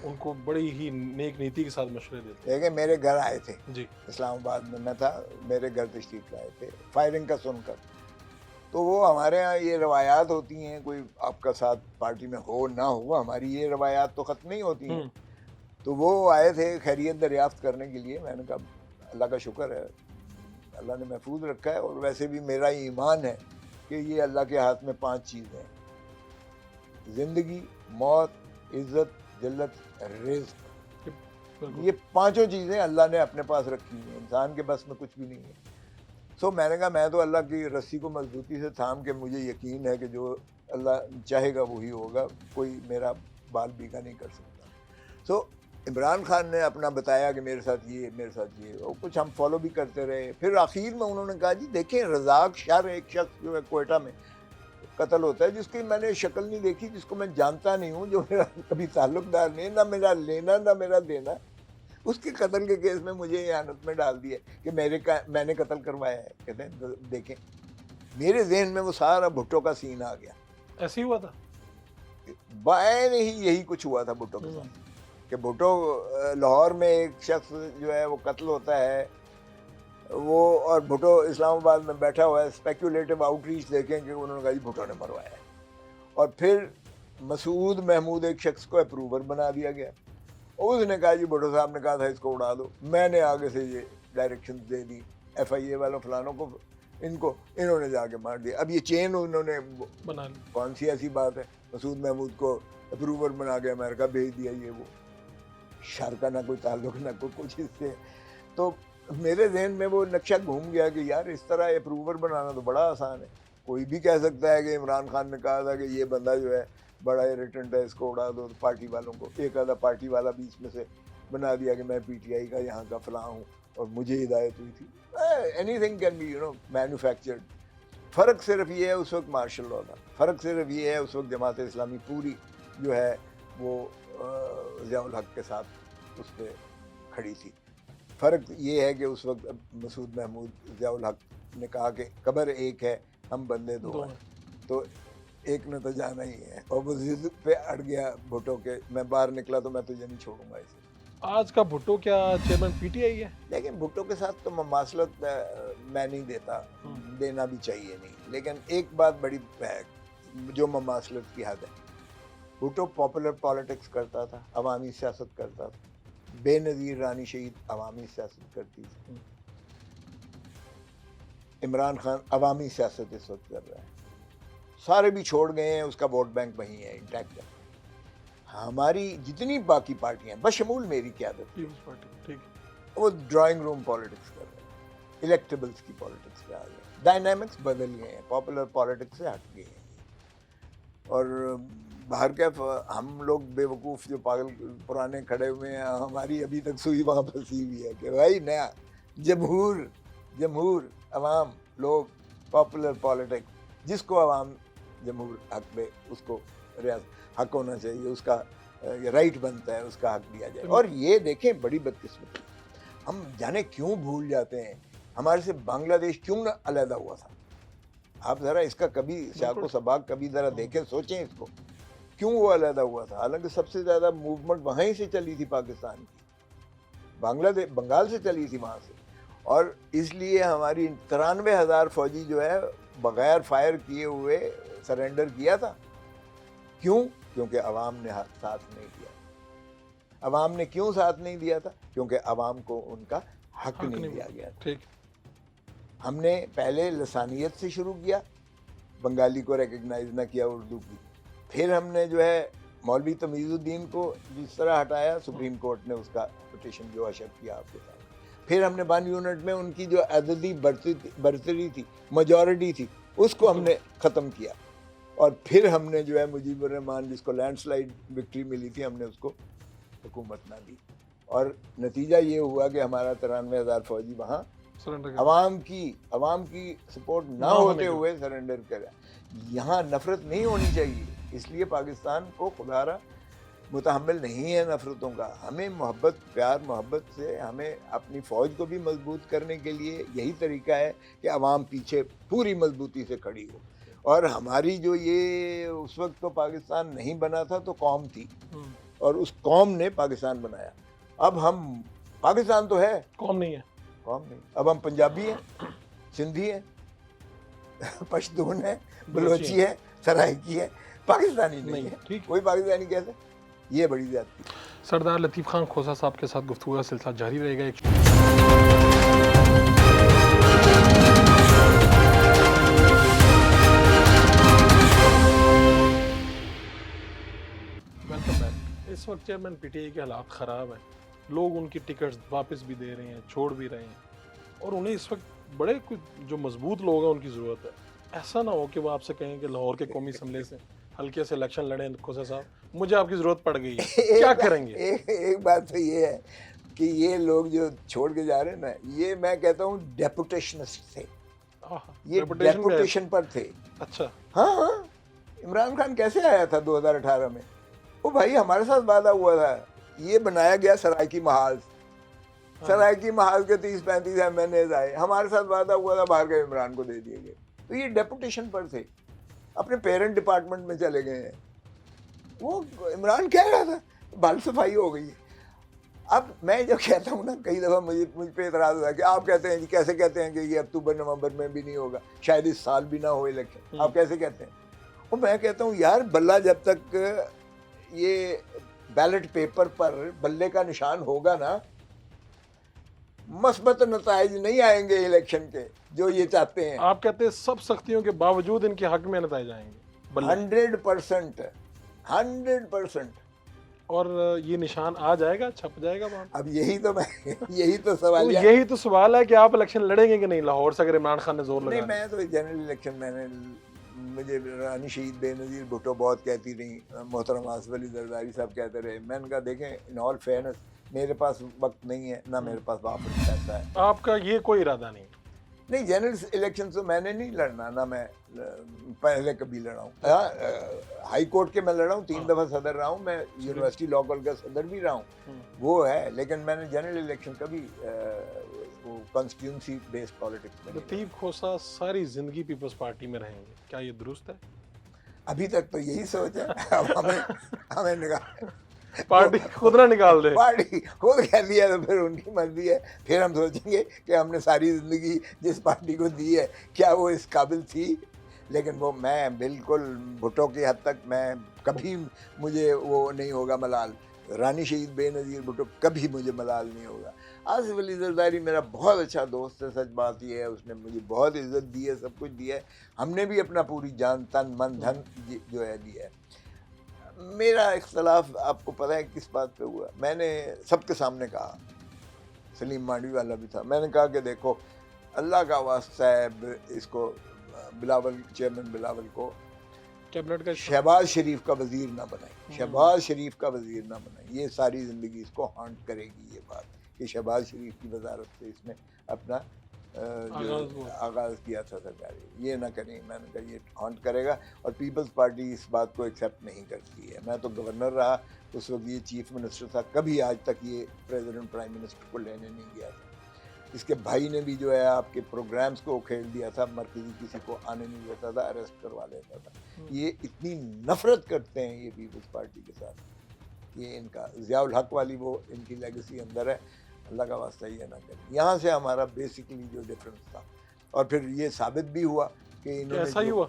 [SPEAKER 2] ان کو بڑی ہی نیک نیتی کے ساتھ مشورے دیتے ہیں.
[SPEAKER 1] دیکھیں میرے گھر آئے تھے
[SPEAKER 2] جی،
[SPEAKER 1] اسلام آباد میں تھا، میرے گھر تشریف لائے تھے فائرنگ کا سن کر. تو وہ ہمارے ہاں یہ روایات ہوتی ہیں، کوئی آپ کا ساتھ پارٹی میں ہو نہ ہو، ہماری یہ روایات تو ختم نہیں ہوتی ہیں. تو وہ آئے تھے خیریت دریافت کرنے کے لیے. میں نے کہا اللہ کا شکر ہے، اللہ نے محفوظ رکھا ہے. اور ویسے بھی میرا ایمان ہے کہ یہ اللہ کے ہاتھ میں 5 چیزیں ہیں: زندگی، موت، عزت، ذلت، رزق. یہ 5 چیزیں اللہ نے اپنے پاس رکھی ہیں، انسان کے بس میں کچھ بھی نہیں ہے. میں نے کہا میں تو اللہ کی رسی کو مضبوطی سے تھام کے، مجھے یقین ہے کہ جو اللہ چاہے گا وہی ہوگا، کوئی میرا بال بیگا نہیں کر سکتا. عمران خان نے اپنا بتایا کہ میرے ساتھ یہ، میرے ساتھ یہ، اور کچھ ہم فالو بھی کرتے رہے. پھر آخر میں انہوں نے کہا جی دیکھیں رزاق شر ایک شخص جو ہے کوئٹہ میں قتل ہوتا ہے، جس کی میں نے شکل نہیں دیکھی، جس کو میں جانتا نہیں ہوں، جو میرا کبھی تعلق دار نہیں، نہ میرا لینا نہ میرا دینا. اس کے قتل کے کیس میں مجھے اعانت میں ڈال دیا کہ میں نے قتل کروایا ہے. کہتے ہیں دیکھیں میرے ذہن میں وہ سارا بھٹو کا سین آ گیا.
[SPEAKER 2] ایسے ہی ہوا تھا
[SPEAKER 1] بائیں نہیں یہی کچھ ہوا تھا بھٹو کے ساتھ کہ بھٹو لاہور میں ایک شخص جو ہے وہ قتل ہوتا ہے وہ, اور بھٹو اسلام آباد میں بیٹھا ہوا ہے. اسپیکولیٹو آؤٹ ریچ دیکھیں کہ انہوں نے کہا جی بھٹو نے مروایا ہے. اور پھر مسعود محمود ایک شخص کو اپروور بنا دیا گیا. اس نے کہا جی بھٹو صاحب نے کہا تھا اس کو اڑا دو, میں نے آگے سے یہ ڈائریکشن دے دی ایف آئی اے والوں فلانوں کو, انہوں نے جا کے مار دیا. اب یہ چین انہوں نے
[SPEAKER 2] بنا لی.
[SPEAKER 1] کون سی ایسی بات ہے, مسعود محمود کو اپروور بنا کے امریکہ بھیج دیا. یہ وہ شر کا نہ کوئی تعلق نہ کوئی کچھ اس سے. تو میرے ذہن میں وہ نقشہ گھوم گیا کہ یار اس طرح اپروور بنانا تو بڑا آسان ہے. کوئی بھی کہہ سکتا ہے کہ عمران خان نے کہا تھا کہ یہ بندہ جو ہے بڑا ایریٹنٹ ہے, اس کو اڑا دو. پارٹی والوں کو ایک آدھا پارٹی والا بیچ میں سے بنا دیا کہ میں پی ٹی آئی کا یہاں کا فلاں ہوں اور مجھے ہدایت ہوئی تھی. Anything can be manufactured. فرق صرف یہ ہے اس وقت مارشل لاء تھا, فرق صرف یہ ہے اس وقت جماعت اسلامی پوری جو ہے وہ ضیاء الحق کے ساتھ اس پہ کھڑی تھی. فرق یہ ہے کہ اس وقت مسعود محمود ضیاء الحق نے کہا کہ قبر ایک ہے ہم بندے دو ہیں, تو ایک نے تو جانا ہی ہے. اور وہ ضد پہ اڑ گیا بھٹو کے میں باہر نکلا تو میں تجھے نہیں چھوڑوں گا اسے.
[SPEAKER 2] آج کا بھٹو کیا چیئرمین پی ٹی آئی ہے؟
[SPEAKER 1] لیکن بھٹو کے ساتھ تو مماثلت میں نہیں دیتا, دینا بھی چاہیے نہیں. لیکن ایک بات بڑی ہے جو مماثلت کی حد ہے. بھٹو پاپولر پالیٹکس کرتا تھا, عوامی سیاست کرتا تھا. بے نظیر رانی شہید عوامی سیاست کرتی تھی. عمران خان عوامی سیاست اس وقت کر رہا ہے. سارے بھی چھوڑ گئے ہیں, اس کا ووٹ بینک وہیں ہے, انٹیکٹ ہے. ہماری جتنی باقی پارٹیاں بشمول میری قیادت وہ ڈرائنگ روم پالیٹکس کر رہے ہیں, الیکٹیبلز کی پالیٹکس پہ آ گئے. ڈائنامکس بدل گئے ہیں, پاپولر پالیٹکس سے ہٹ گئے ہیں. اور باہر کے ہم لوگ بے وقوف جو پاگل پرانے کھڑے ہوئے ہیں, ہماری ابھی تک سوئی وہاں پھنسی ہوئی ہے کہ بھائی نیا جمہور عوام لوگ پاپولر پالیٹکس, جس کو عوام جمہور حق دے اس کو حق ہونا چاہیے, اس کا رائٹ بنتا ہے, اس کا حق دیا جائے. اور یہ دیکھیں بڑی بدقسمتی, ہم جانے کیوں بھول جاتے ہیں ہمارے سے بنگلہ دیش کیوں نہ علیحدہ ہوا تھا. آپ ذرا اس کا کبھی سیاق و سباق کبھی ذرا دیکھیں, سوچیں اس کو, کیوں وہ علیحدہ ہوا تھا. حالانکہ سب سے زیادہ موومنٹ وہیں سے چلی تھی پاکستان کی, بنگال سے چلی تھی وہاں سے. اور اس لیے ہماری 93,000 فوجی جو ہے بغیر فائر کیے ہوئے سرنڈر کیا تھا. کیوں؟ کیونکہ عوام نے ساتھ نہیں دیا. عوام نے کیوں ساتھ نہیں دیا تھا؟ کیونکہ عوام کو ان کا حق نہیں دیا گیا تھا. ہم نے پہلے لسانیت سے شروع کیا, بنگالی کو ریکگنائز نہ کیا, اردو کی. پھر ہم نے جو ہے مولوی تمیز الدین کو جس طرح ہٹایا, سپریم کورٹ نے اس کا پٹیشن جو اشر کیا آپ کے ساتھ. پھر ہم نے 1 یونٹ میں ان کی جو عددی برتری تھی, میجورٹی تھی, اس کو ہم نے ختم کیا. اور پھر ہم نے جو ہے مجیب الرحمان جس کو لینڈ سلائڈ وکٹری ملی تھی, ہم نے اس کو حکومت نہ دی. اور نتیجہ یہ ہوا کہ ہمارا 93,000 فوجی وہاں عوام کی سپورٹ نہ ہوتے ہوئے سرنڈر کرا. یہاں نفرت نہیں ہونی چاہیے, اس لیے پاکستان کو خدا را متحمل نہیں ہے نفرتوں کا. ہمیں محبت, پیار محبت سے ہمیں اپنی فوج کو بھی مضبوط کرنے کے لیے یہی طریقہ ہے کہ عوام پیچھے پوری مضبوطی سے کھڑی ہو. اور ہماری جو یہ اس وقت تو پاکستان نہیں بنا تھا تو قوم تھی, اور اس قوم نے پاکستان بنایا. اب ہم پاکستان تو ہے,
[SPEAKER 2] قوم نہیں ہے.
[SPEAKER 1] اب ہم پنجابی ہیں, سندھی ہیں, پشتون ہیں, بلوچی ہیں, سرائکی ہیں, پاکستانی نہیں ہے. کوئی پاکستانی کیسے؟ یہ بڑی زیادتی.
[SPEAKER 2] سردار لطیف خان کھوسہ صاحب کے ساتھ گفتگو کا سلسلہ جاری رہے گا. Welcome back. اس وقت چیئرمین پی ٹی آئی کے حالات خراب ہیں, لوگ ان کی ٹکٹس واپس بھی دے رہے ہیں, چھوڑ بھی رہے ہیں, اور انہیں اس وقت بڑے کچھ جو مضبوط لوگ ہیں ان کی ضرورت ہے. ایسا نہ ہو کہ وہ آپ سے کہیں کہ لاہور کے قومی اسمبلی سے ہلکے سے الیکشن لڑیں کھوسہ صاحب, مجھے آپ کی ضرورت پڑ گئی ہے, کیا کریں گے؟
[SPEAKER 1] ایک بات تو یہ ہے کہ یہ لوگ جو چھوڑ کے جا رہے ہیں نا, یہ میں کہتا ہوں ڈیپوٹیشنسٹ تھے, یہ ڈیپوٹیشن پر تھے.
[SPEAKER 2] اچھا,
[SPEAKER 1] ہاں, عمران خان کیسے آیا تھا 2018 میں؟ وہ بھائی ہمارے ساتھ وعدہ ہوا تھا, یہ بنایا گیا سرائکی محاذ, سرائکی محاذ کے 30-35 MNAs آئے, ہمارے ساتھ وعدہ ہوا تھا باہر کے عمران کو دے دیے گئے, تو یہ ڈیپوٹیشن پر تھے, اپنے پیرنٹ ڈپارٹمنٹ میں چلے گئے ہیں. وہ عمران کہہ رہا تھا بال صفائی ہو گئی ہے. اب میں جب کہتا ہوں نا, کئی دفعہ مجھ پہ اعتراض ہوتا ہے کہ آپ کہتے ہیں جی, کیسے کہتے ہیں کہ یہ اکتوبر نومبر میں بھی نہیں ہوگا, شاید اس سال بھی نہ ہو الیکشن, آپ کیسے کہتے ہیں؟ اور میں کہتا ہوں یار بلہ جب تک یہ بیلٹ پیپر پر بلے کا نشان ہوگا نا, مثبت نتائج نہیں آئیں گے الیکشن کے جو یہ چاہتے ہیں.
[SPEAKER 2] آپ کہتے ہیں سب سختیوں کے باوجود ان کے حق میں نتائج آئیں گے
[SPEAKER 1] 100%.
[SPEAKER 2] اور یہ نشان آ جائے گا, چھپ جائے گا وہاں.
[SPEAKER 1] اب یہی تو سوال ہے.
[SPEAKER 2] یہی تو سوال ہے کہ آپ الیکشن لڑیں گے کہ نہیں لاہور سے, اگر عمران خان نے زور لگایا؟
[SPEAKER 1] نہیں, میں تو جنرل الیکشن, مجھے رانی شہید بے نظیر بھٹو بہت کہتی رہی, محترم آصف علی زرداری صاحب کہتے رہے. میں نے کہا دیکھیں ان آل فیئرنس, میرے پاس وقت نہیں ہے, نہ میرے پاس واپس پیسہ ہے.
[SPEAKER 2] آپ کا یہ کوئی ارادہ نہیں؟
[SPEAKER 1] نہیں, جنرل الیکشن تو میں نے نہیں لڑنا, نہ میں پہلے کبھی لڑا ہوں. ہائی کورٹ کے میں لڑا ہوں, 3 دفعہ صدر رہا ہوں, میں یونیورسٹی لا کالج کا صدر بھی رہا ہوں, وہ ہے. لیکن میں نے جنرل الیکشن کبھی کانسٹیٹیونسی بیسڈ پالیٹکس میں.
[SPEAKER 2] لطیف کھوسہ ساری زندگی پیپلز پارٹی میں رہیں گے, کیا یہ درست ہے؟
[SPEAKER 1] ابھی تک تو یہی سوچ ہے. ہمیں نکال
[SPEAKER 2] پارٹی خود نہ نکال دے,
[SPEAKER 1] پارٹی خود کہتی ہے تو پھر ان کی مرضی ہے. پھر ہم سوچیں گے کہ ہم نے ساری زندگی جس پارٹی کو دی ہے کیا وہ اس قابل تھی. لیکن وہ میں بالکل بھٹو کی حد تک میں کبھی, مجھے وہ نہیں ہوگا ملال. رانی شہید بے نظیر بھٹو کبھی مجھے ملال نہیں ہوگا. آصف علی زرداری میرا بہت اچھا دوست ہے, سچ بات یہ ہے, اس نے مجھے بہت عزت دی ہے, سب کچھ دیا ہے. ہم نے بھی اپنا پوری جان تن من دھن جو ہے دیا ہے. میرا اختلاف آپ کو پتہ ہے کس بات پہ ہوا؟ میں نے سب کے سامنے کہا, سلیم مانڈوی والا بھی تھا, میں نے کہا کہ دیکھو اللہ کا واسطہ ہے, اس کو بلاول, چیئرمین بلاول کو
[SPEAKER 2] کیبنٹ کا
[SPEAKER 1] شہباز شریف کا وزیر نہ بنائیں, شہباز شریف کا وزیر نہ بنائیں. یہ ساری زندگی اس کو ہانٹ کرے گی یہ بات کہ شہباز شریف کی وزارت سے اس نے اپنا آغاز کیا تھا سرکاری. یہ نہ کریں. میں نے کہا یہ ہانٹ کرے گا, اور پیپلز پارٹی اس بات کو ایکسیپٹ نہیں کرتی ہے. میں تو گورنر رہا, اس وقت یہ چیف منسٹر تھا, کبھی آج تک یہ پریزیڈنٹ پرائم منسٹر کو لینے نہیں گیا تھا. اس کے بھائی نے بھی جو ہے آپ کے پروگرامز کو کھیل دیا تھا, مرکزی کسی کو آنے نہیں دیتا تھا, اریسٹ کروا لیتا تھا. یہ اتنی نفرت کرتے ہیں یہ پیپلز پارٹی کے ساتھ, یہ ان کا ضیاء الحق والی وہ ان کی لیگسی اندر ہے. اللہ کا واسطہ یہ نہ کریں. یہاں سے ہمارا بیسکلی جو ڈفرینس تھا, اور پھر یہ ثابت بھی ہوا کہ انہوں
[SPEAKER 2] ایسا ہی ہوا,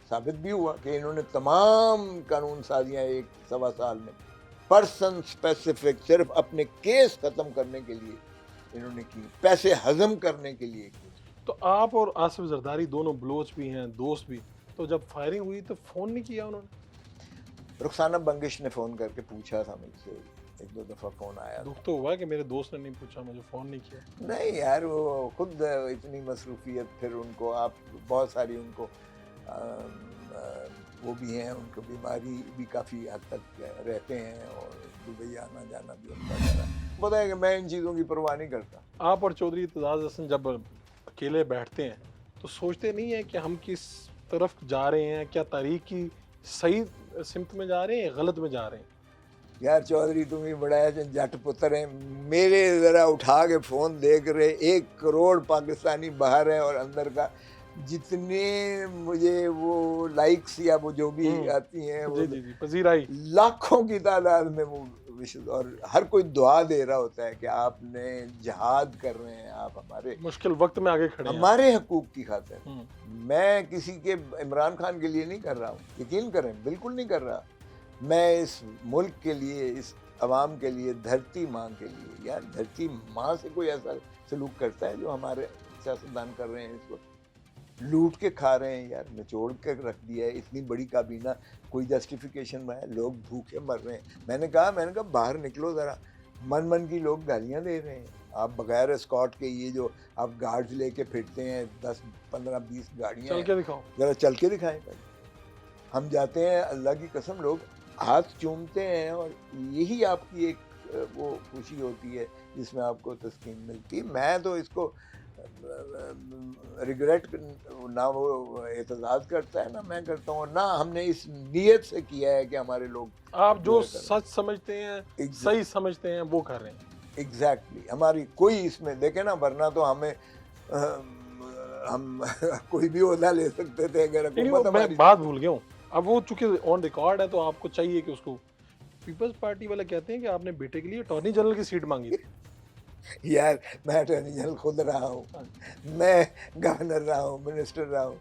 [SPEAKER 1] ثابت بھی ہوا کہ انہوں نے تمام قانون سازیاں 1-1.25 سال میں پرسن اسپیسیفک صرف اپنے کیس ختم کرنے کے لیے انہوں نے کی, پیسے ہضم کرنے کے لیے کی.
[SPEAKER 2] تو آپ اور آصف زرداری دونوں بلوچ بھی ہیں, دوست بھی, تو جب فائرنگ ہوئی تو فون نہیں کیا انہوں نے؟
[SPEAKER 1] رخسانہ بنگش نے فون کر کے پوچھا تھا مجھ سے, 1-2 دفعہ فون آیا.
[SPEAKER 2] دکھ تو ہوا کہ میرے دوست نے نہیں پوچھا, مجھے فون نہیں کیا.
[SPEAKER 1] نہیں یار, وہ خود اتنی مصروفیت, پھر ان کو آپ بہت ساری ان کو وہ بھی ہیں, ان کو بیماری بھی کافی حد تک رہتے ہیں, اور دبئی آنا جانا بھی ان کا رہتا ہے. پتہ ہے کہ میں ان چیزوں کی پرواہ نہیں کرتا.
[SPEAKER 2] آپ اور چودھری اعتزاز حسن جب اکیلے بیٹھتے ہیں تو سوچتے نہیں ہیں کہ ہم کس طرف جا رہے ہیں, کیا تاریخ کی صحیح سمت میں جا رہے ہیں, غلط میں جا رہے ہیں؟
[SPEAKER 1] یار چودھری تم ہی بڑا ہے, جٹ پتر ہیں. میرے ذرا اٹھا کے فون دیکھ رہے, 1 کروڑ پاکستانی باہر ہیں, اور اندر کا جتنے مجھے وہ لائکس یا وہ جو بھی آتی ہیں, وہ
[SPEAKER 2] پذیرائی
[SPEAKER 1] لاکھوں کی تعداد میں وہ وشز, اور ہر کوئی دعا دے رہا ہوتا ہے کہ آپ نے جہاد کر رہے ہیں, آپ ہمارے
[SPEAKER 2] مشکل وقت میں آگے کھڑے ہیں,
[SPEAKER 1] ہمارے حقوق کی خاطر. میں کسی کے عمران خان کے لیے نہیں کر رہا ہوں, یقین کریں, بالکل نہیں کر رہا. میں اس ملک کے لیے, اس عوام کے لیے, دھرتی ماں کے لیے. یار دھرتی ماں سے کوئی ایسا سلوک کرتا ہے جو ہمارے سیاستدان کر رہے ہیں اس وقت؟ لوٹ کے کھا رہے ہیں یار, نچوڑ کے رکھ دیا ہے. اتنی بڑی کابینہ, کوئی جسٹیفیکیشن ہے؟ لوگ بھوکے مر رہے ہیں. میں نے کہا باہر نکلو ذرا, من کی لوگ گالیاں دے رہے ہیں. آپ بغیر اسکارٹ کے یہ جو آپ گارڈز لے کے پھرتے ہیں, 10, 15, 20 گاڑیاں,
[SPEAKER 2] چل کے دکھاؤ,
[SPEAKER 1] ذرا چل کے دکھائیں. ہم جاتے ہیں, اللہ کی قسم لوگ ہاتھ چومتے ہیں, اور یہی آپ کی ایک وہ خوشی ہوتی ہے جس میں آپ کو تسکین ملتی ہے. میں تو اس کو ریگریٹ, نہ وہ اعتزاز کرتا ہے نہ میں کرتا ہوں, اور نہ ہم نے اس نیت سے کیا ہے کہ ہمارے لوگ.
[SPEAKER 2] آپ جو سچ سمجھتے ہیں, صحیح سمجھتے ہیں, وہ کر رہے ہیں.
[SPEAKER 1] ایگزیکٹلی ہماری کوئی اس میں دیکھیں نا، ورنہ تو ہمیں ہم کوئی بھی عہدہ لے سکتے تھے اگر حکومت
[SPEAKER 2] میں
[SPEAKER 1] ہماری.
[SPEAKER 2] بات بھول گیا ہوں. اب وہ چونکہ آن ریکارڈ ہے تو آپ کو چاہیے کہ اس کو. پیپلز پارٹی والے کہتے ہیں کہ آپ نے بیٹے کے لیے اٹارنی جنرل کی سیٹ مانگی تھی.
[SPEAKER 1] یار میں اٹارنی جنرل خود رہا ہوں، میں گورنر رہا ہوں، منسٹر رہا ہوں.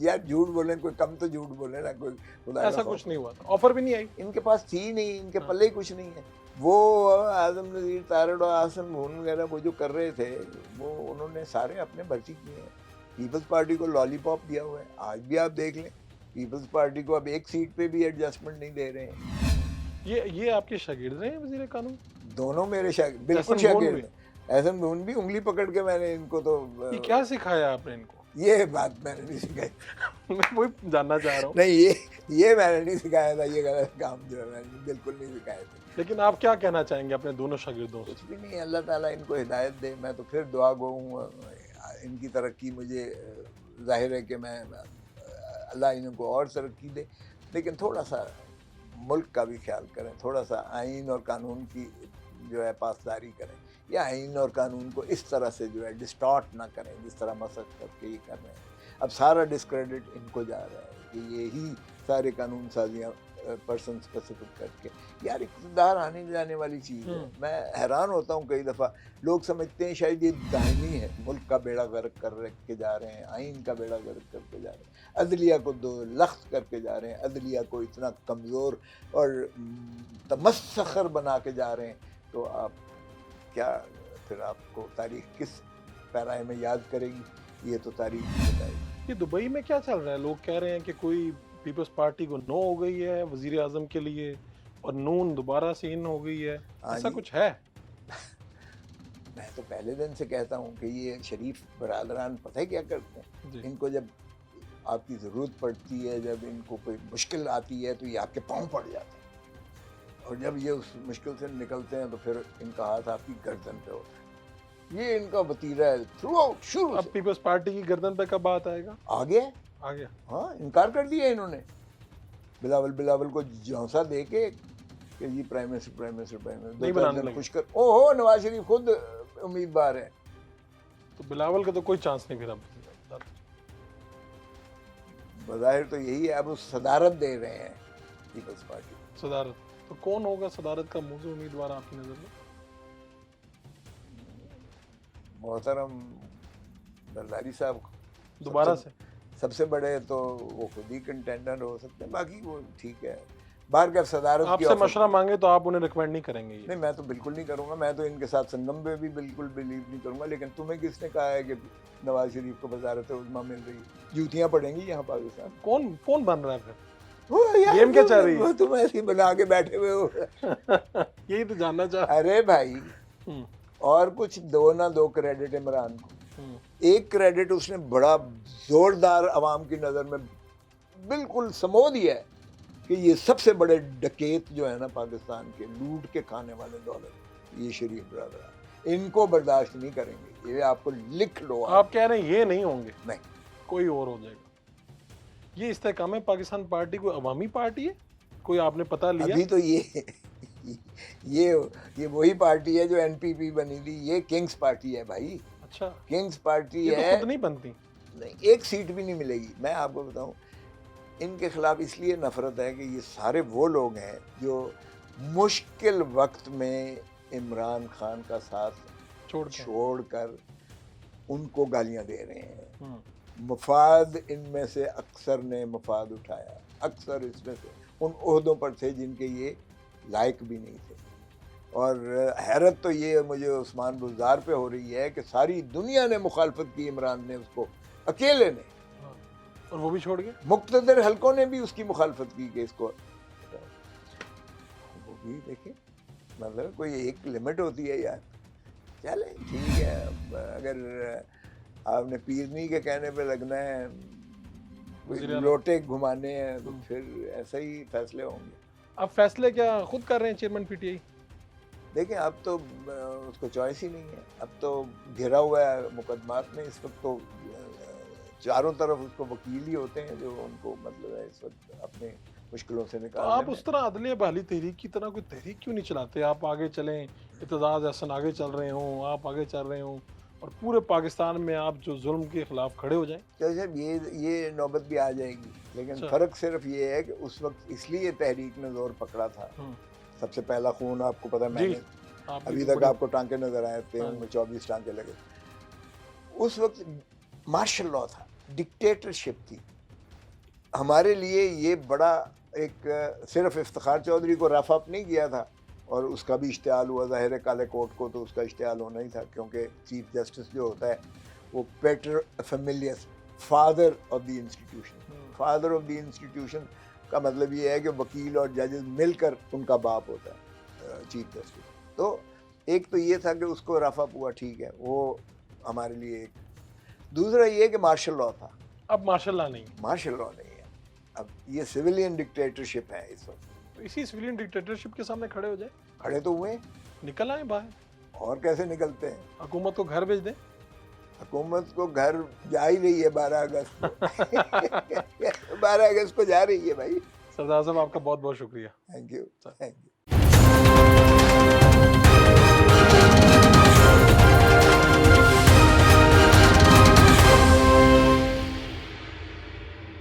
[SPEAKER 1] یار جھوٹ بولیں، کوئی کم تو جھوٹ بولے نا، کوئی خدا کا
[SPEAKER 2] ایسا
[SPEAKER 1] خوف.
[SPEAKER 2] کچھ نہیں ہوا تھا، آفر بھی نہیں آئی.
[SPEAKER 1] ان کے پاس تھی نہیں، ان کے پلے کچھ نہیں ہے. وہ اعظم نذیر تارڑ اور آسن بھون وغیرہ وہ جو کر رہے تھے، وہ انہوں نے سارے اپنے بھرتی کیے ہیں. پیپلز پارٹی کو لالی پاپ دیا ہوا ہے. آج بھی آپ دیکھ لیں، پیپلز پارٹی کو اب ایک سیٹ پہ بھی ایڈجسٹمنٹ نہیں دے رہے ہیں.
[SPEAKER 2] یہ آپ کے شاگرد رہے ہیں وزیر قانون؟
[SPEAKER 1] دونوں میرے بالکل
[SPEAKER 2] احسن بھون
[SPEAKER 1] شاگرد
[SPEAKER 2] بھی؟
[SPEAKER 1] ہیں. احسن بھون بھی انگلی پکڑ کے میں نے ان کو تو
[SPEAKER 2] یہ کیا سکھایا آپ نے ان کو؟
[SPEAKER 1] یہ بات میں نے نہیں سکھائی.
[SPEAKER 2] میں وہی جاننا چاہ رہا ہوں.
[SPEAKER 1] نہیں، یہ میں نے نہیں سکھایا تھا. یہ غلط کام جو ہے میں نے بالکل نہیں سکھایا تھا.
[SPEAKER 2] لیکن آپ کیا کہنا چاہیں گے اپنے دونوں شاگردوں سے؟
[SPEAKER 1] کچھ بھی نہیں. اللہ تعالیٰ ان کو ہدایت دے. میں تو پھر دعا گو ہوں. ان کی ترقی مجھے ظاہر ہے کہ میں اللہ ان کو اور ترقی دے، لیکن تھوڑا سا ملک کا بھی خیال کریں، تھوڑا سا آئین اور قانون کی جو ہے پاسداری کریں، یا آئین اور قانون کو اس طرح سے جو ہے ڈسٹارٹ نہ کریں جس طرح مسخ کر کے یہ کر رہے ہیں. اب سارا ڈسکریڈٹ ان کو جا رہا ہے کہ یہی سارے قانون سازیاں پرسن اسپیسیفک کر کے. یار اقتدار آنے جانے والی چیز ہے. میں حیران ہوتا ہوں کئی دفعہ، لوگ سمجھتے ہیں شاید یہ دائمی ہے، ملک کا بیڑا غرق کر کے جا رہے ہیں، آئین کا بیڑا غرق کر کے جا رہے ہیں، عدلیہ کو دو لخت کر کے جا رہے ہیں، عدلیہ کو اتنا کمزور اور تمسخر بنا کے جا رہے ہیں. تو آپ کیا پھر آپ کو تاریخ کس پیرائے میں یاد کرے گی؟ یہ تو تاریخ بتائے گی.
[SPEAKER 2] یہ دبئی میں کیا چل رہا ہے؟ لوگ کہہ رہے ہیں کہ کوئی پیپلز پارٹی کو نو ہو گئی ہے وزیر اعظم کے لیے، اور نون دوبارہ سے ان ہو گئی ہے. ایسا کچھ ہے؟
[SPEAKER 1] میں تو پہلے دن سے کہتا ہوں کہ یہ شریف برادران پتہ ہے کیا کرتے ہیں؟ ان کو جب آپ کی ضرورت پڑتی ہے، جب ان کو کوئی مشکل آتی ہے تو یہ آپ کے پاؤں پڑ جاتے ہیں، اور جب یہ اس مشکل سے نکلتے ہیں تو پھر ان کا ہاتھ آپ کی گردن پہ ہوتا ہے. یہ ان کا وتیرہ ہے تھرو آؤٹ شروع سے.
[SPEAKER 2] اب پیپلز پارٹی کی گردن پہ کب بات آئے گا؟
[SPEAKER 1] آگے
[SPEAKER 2] آ گیا.
[SPEAKER 1] ہاں، انکار کر دیا انہوں نے. بلاول کو جھونسا دے کے کہ جی پرائم منسٹر
[SPEAKER 2] نہیں بنانے لگے.
[SPEAKER 1] خوش کر. او ہو، نواز شریف خود امیدوار ہے.
[SPEAKER 2] تو بلاول کا تو کوئی چانس نہیں پھر اب.
[SPEAKER 1] بظاہر تو یہی ہے. اب وہ صدارت دے رہے ہیں پیپلز پارٹی.
[SPEAKER 2] صدارت تو کون ہوگا صدارت کا موضوع امیدوار آپ کی نظر میں؟
[SPEAKER 1] محترم زرداری صاحب
[SPEAKER 2] دوبارہ سے
[SPEAKER 1] سب سے بڑے تو وہ خود ہی کنٹینڈر ہو سکتے ہیں. باقی وہ ٹھیک ہے. باہر کا صدارت
[SPEAKER 2] آپ سے مشورہ مانگے تو آپ انہیں ریکمینڈ نہیں کریں گے؟
[SPEAKER 1] نہیں، میں تو بالکل نہیں کروں گا. میں تو ان کے ساتھ سنگم پہ بھی بالکل بلیو نہیں کروں گا. لیکن تمہیں کس نے کہا ہے کہ نواز شریف کو وزارت عظمیٰ مل رہی ہے؟ جوتیاں پڑیں گی یہاں پاکستان.
[SPEAKER 2] کون بن رہا ہے پھر؟
[SPEAKER 1] گیم کیا چاہ رہی ہے؟ تم ایسے بنا کے بیٹھے ہوئے ہو.
[SPEAKER 2] یہی تو جاننا چاہ.
[SPEAKER 1] ارے بھائی، اور کچھ دو نہ دو کریڈٹ عمران کو. ایک کریڈٹ اس نے بڑا زوردار عوام کی نظر میں بالکل سمو دیا ہے کہ یہ سب سے بڑے ڈکیت جو ہے نا پاکستان کے، لوٹ کے کھانے والے دولت، یہ شریف برادران. ان کو برداشت نہیں کریں گے. یہ آپ کو لکھ لو.
[SPEAKER 2] آپ کہہ رہے ہیں یہ نہیں ہوں گے؟
[SPEAKER 1] نہیں،
[SPEAKER 2] کوئی اور ہو جائے گا. یہ استحکام پاکستان پارٹی کوئی عوامی پارٹی ہے؟ کوئی آپ نے پتہ لیا؟
[SPEAKER 1] ابھی تو یہ وہی پارٹی ہے جو این پی پی بنی تھی. یہ کنگز پارٹی ہے بھائی.
[SPEAKER 2] اچھا،
[SPEAKER 1] کنگز پارٹی
[SPEAKER 2] یہ
[SPEAKER 1] ہے.
[SPEAKER 2] تو خود نہیں بنتی.
[SPEAKER 1] نہیں، ایک سیٹ بھی نہیں ملے گی. میں آپ کو بتاؤں، ان کے خلاف اس لیے نفرت ہے کہ یہ سارے وہ لوگ ہیں جو مشکل وقت میں عمران خان کا ساتھ چھوڑ کر ان کو گالیاں دے رہے ہیں. مفاد ان میں سے اکثر نے مفاد اٹھایا. اکثر اس میں سے ان عہدوں پر تھے جن کے یہ لائق بھی نہیں تھے. اور حیرت تو یہ مجھے عثمان بزدار پہ ہو رہی ہے کہ ساری دنیا نے مخالفت کی عمران نے، اس کو اکیلے نے،
[SPEAKER 2] اور وہ بھی چھوڑ گئے.
[SPEAKER 1] مقتدر حلقوں نے بھی اس کی مخالفت کی کہ اس کو. وہ بھی دیکھیں، مطلب کوئی ایک لمٹ ہوتی ہے یار. چلیں ٹھیک ہے. اگر آپ نے پیرنی کے کہنے پہ لگنا ہے، لوٹے گھمانے ہیں، تو پھر ایسا ہی فیصلے ہوں گے.
[SPEAKER 2] اب فیصلے کیا خود کر رہے ہیں چیئرمین پی ٹی آئی؟
[SPEAKER 1] دیکھیں، اب تو اس کو چوائس ہی نہیں ہے. اب تو گھرا ہوا ہے مقدمات میں. اس وقت تو چاروں طرف اس کو وکیل ہی ہوتے ہیں جو ان کو مطلب ہے اس وقت اپنے مشکلوں سے
[SPEAKER 2] تو
[SPEAKER 1] نکالنے
[SPEAKER 2] آپ
[SPEAKER 1] میں۔
[SPEAKER 2] اس طرح عدلیہ بحالی تحریک کی طرح کوئی تحریک کیوں نہیں چلاتے؟ آپ آگے چلیں، اعتزاز احسن آگے چل رہے ہوں، آپ آگے چل رہے ہوں اور پورے پاکستان میں آپ جو ظلم کے خلاف کھڑے ہو جائیں۔
[SPEAKER 1] تو صاحب یہ نوبت بھی آ جائے گی، لیکن
[SPEAKER 2] اچھا۔
[SPEAKER 1] فرق صرف یہ ہے کہ اس وقت اس لیے تحریک نے زور پکڑا تھا،
[SPEAKER 2] ہوں،
[SPEAKER 1] سب سے پہلا خون آپ کو پتہ ہے میں
[SPEAKER 2] جی
[SPEAKER 1] نے
[SPEAKER 2] آپ
[SPEAKER 1] ابھی
[SPEAKER 2] کی
[SPEAKER 1] تک
[SPEAKER 2] بڑی-
[SPEAKER 1] آپ کو ٹانکے نظر آئے تھے،
[SPEAKER 2] ہاں
[SPEAKER 1] ان میں 24 ٹانکے لگے۔ اس وقت مارشل لاء تھا، ڈکٹیٹرشپ تھی۔ ہمارے لیے یہ بڑا ایک صرف افتخار چودھری کو رف اپ نہیں کیا تھا، اور اس کا بھی اشتعال ہوا، ظاہر ہے کالے کوٹ کو تو اس کا اشتعال ہونا ہی تھا، کیونکہ چیف جسٹس جو ہوتا ہے وہ Peter families, father of the institution. Father of the institution کا مطلب یہ ہے کہ وکیل اور ججز مل کر ان کا باپ ہوتا ہے چیف جسٹس۔ تو ایک تو یہ تھا کہ اس کو رف اپ ہوا، ٹھیک ہے، وہ ہمارے لیے ایک۔ دوسرا یہ کہ مارشل لاء تھا،
[SPEAKER 2] اب ماشاء اللہ نہیں،
[SPEAKER 1] مارشل لاء نہیں ہے، اب یہ سویلین ڈکٹیٹرشپ ہے اس وقت۔
[SPEAKER 2] تو اسی سویلین ڈکٹیٹرشپ کے سامنے کھڑے ہو جائیں،
[SPEAKER 1] کھڑے تو ہوئے،
[SPEAKER 2] نکل آئیں باہر،
[SPEAKER 1] اور کیسے نکلتے ہیں؟
[SPEAKER 2] حکومت کو گھر بھیج دیں۔
[SPEAKER 1] حکومت کو گھر جا ہی رہی ہے 12 اگست کو 12 اگست کو جا رہی ہے بھائی۔
[SPEAKER 2] سردار صاحب آپ کا بہت بہت شکریہ۔
[SPEAKER 1] Thank you, thank you.